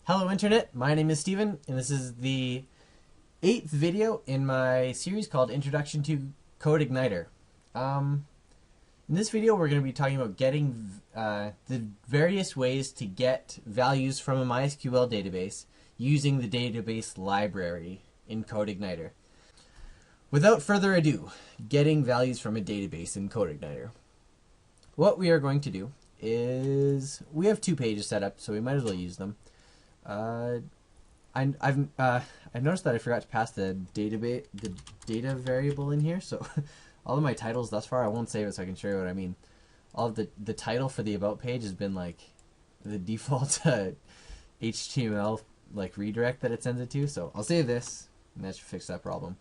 Hello Internet, my name is Steven, and this is the 8th video in my series called Introduction to CodeIgniter. In this video we're going to be talking about getting the various ways to get values from a MySQL database using the database library in CodeIgniter. Without further ado, getting values from a database in CodeIgniter. What we are going to do is, we have 2 pages set up, so we might as well use them. I've noticed that I forgot to pass the data variable in here, so all of my titles thus far, I won't save it so I can show you what I mean. All of the title for the about page has been like the default HTML like redirect that it sends it to, so I'll save this and that should fix that problem.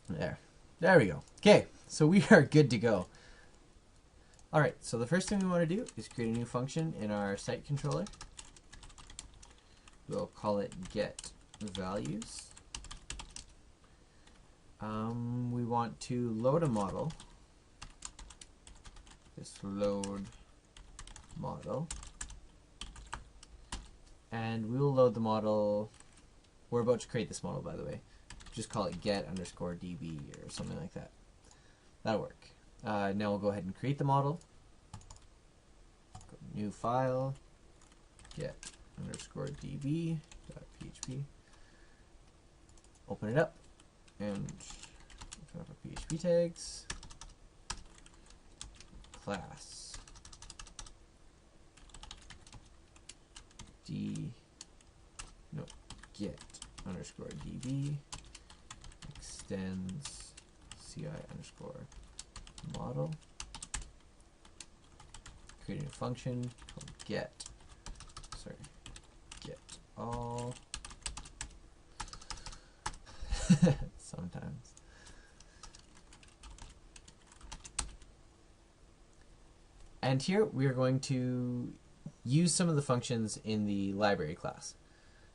There we go. Okay, so we are good to go. Alright, so the first thing we want to do is create a new function in our site controller. We'll call it getValues. We want to load a model. Just load model. And we will load the model. We're about to create this model, by the way. Just call it get_db or something like that. That'll work. Now we'll go ahead and create the model. Go to new file, get_db.php. Open it up and open up our PHP tags. Class get_db extends ci_model. Create a new function called get all. Sometimes. And here we are going to use some of the functions in the library class.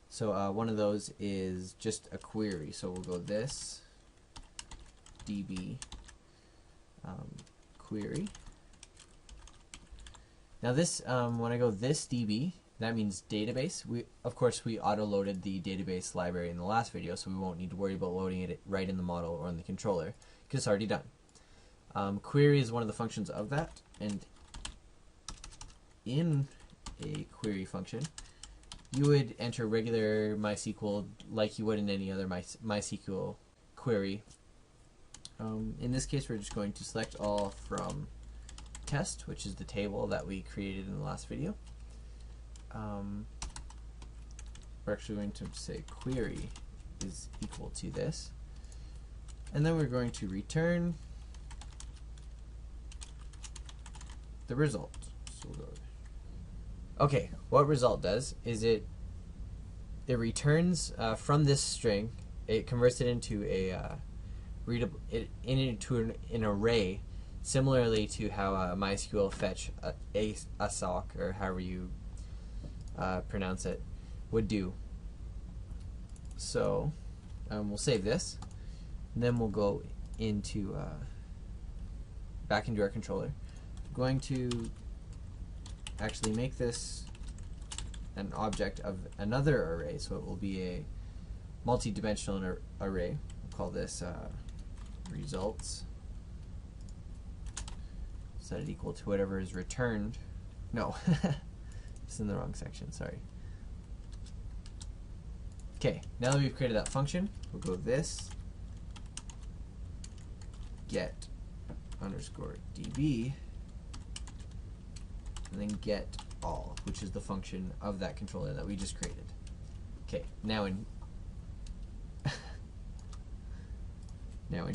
So one of those is just a query. So we'll go this db query. Now this, when I go this db, that means database. Of course, we auto-loaded the database library in the last video, so we won't need to worry about loading it right in the model or in the controller, because it's already done. Query is one of the functions of that, and in a query function, you would enter regular MySQL like you would in any other MySQL query. In this case, we're just going to select all from test, which is the table that we created in the last video. We're actually going to say query is equal to this, and then we're going to return the result. So we'll go. Okay, what result does is it returns from this string, it converts it into a readable, into an array, similarly to how MySQL fetch a sock, or however you pronounce it, would do. So we'll save this, and then we'll go into back into our controller. I'm going to actually make this an object of another array, so it will be a multi-dimensional array. We'll call this results. Set it equal to whatever is returned. No, it's in the wrong section, sorry. Okay, now that we've created that function, we'll go this get_db and then get all, which is the function of that controller that we just created. Okay, now in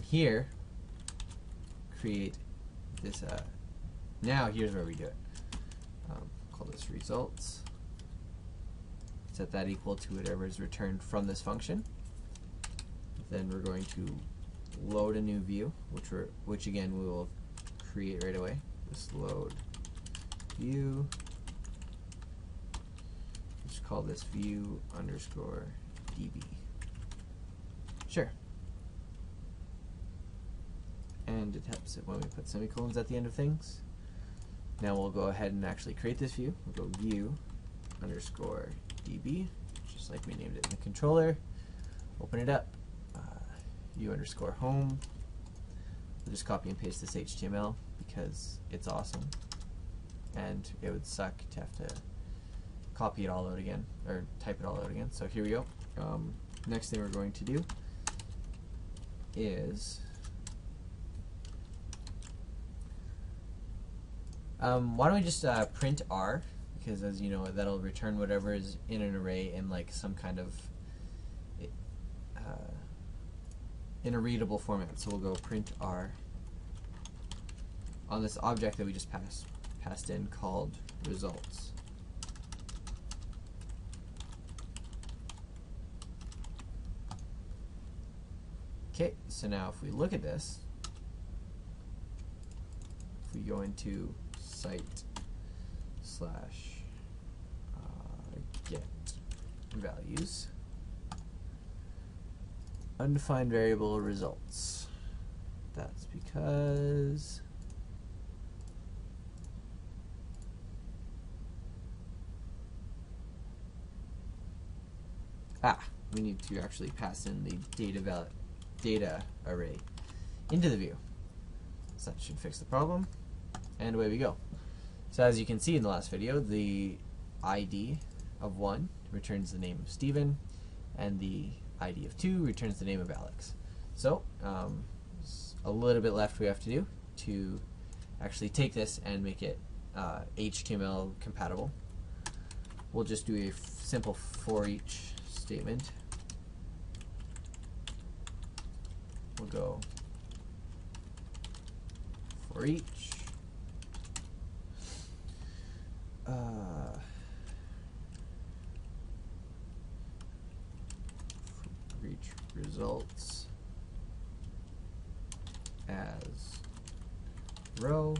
here, create this. Now here's where we do it. Call this results. Set that equal to whatever is returned from this function. Then we're going to load a new view, which again we will create right away. Just load view. Just call this view_db. Sure. And it helps it when we put semicolons at the end of things. Now we'll go ahead and actually create this view. We'll go view underscore DB, just like we named it in the controller. Open it up, u underscore home. We'll just copy and paste this HTML because it's awesome, and it would suck to have to copy it all out again, or type it all out again. So here we go. Next thing we're going to do is why don't we just print R, because as you know, that'll return whatever is in an array in like some kind of in a readable format. So we'll go print R on this object that we just passed in called results. Okay, so now if we look at this, if we go into site / get values, undefined variable results. That's because we need to actually pass in the data array into the view. So that should fix the problem, and away we go. So as you can see in the last video, the ID of 1 returns the name of Stephen, and the ID of 2 returns the name of Alex. So a little bit left we have to do to actually take this and make it HTML compatible. We'll just do a simple for each statement. We'll go for each results as row.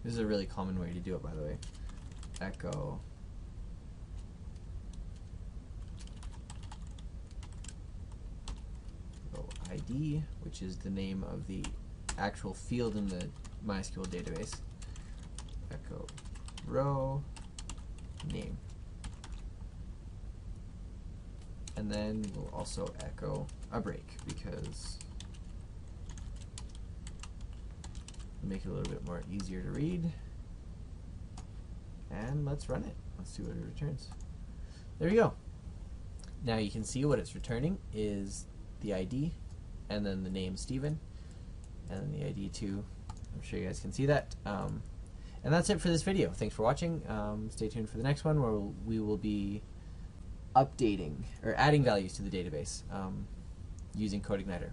This is a really common way to do it, by the way. Echo ID, which is the name of the actual field in the MySQL database. Echo row name. And then we'll also echo a break because it'll make it a little bit more easier to read. And let's run it. Let's see what it returns. There you go. Now you can see what it's returning is the ID, and then the name Stephen, and then the ID too. I'm sure you guys can see that. And that's it for this video. Thanks for watching. Stay tuned for the next one where we will be updating or adding values to the database using CodeIgniter.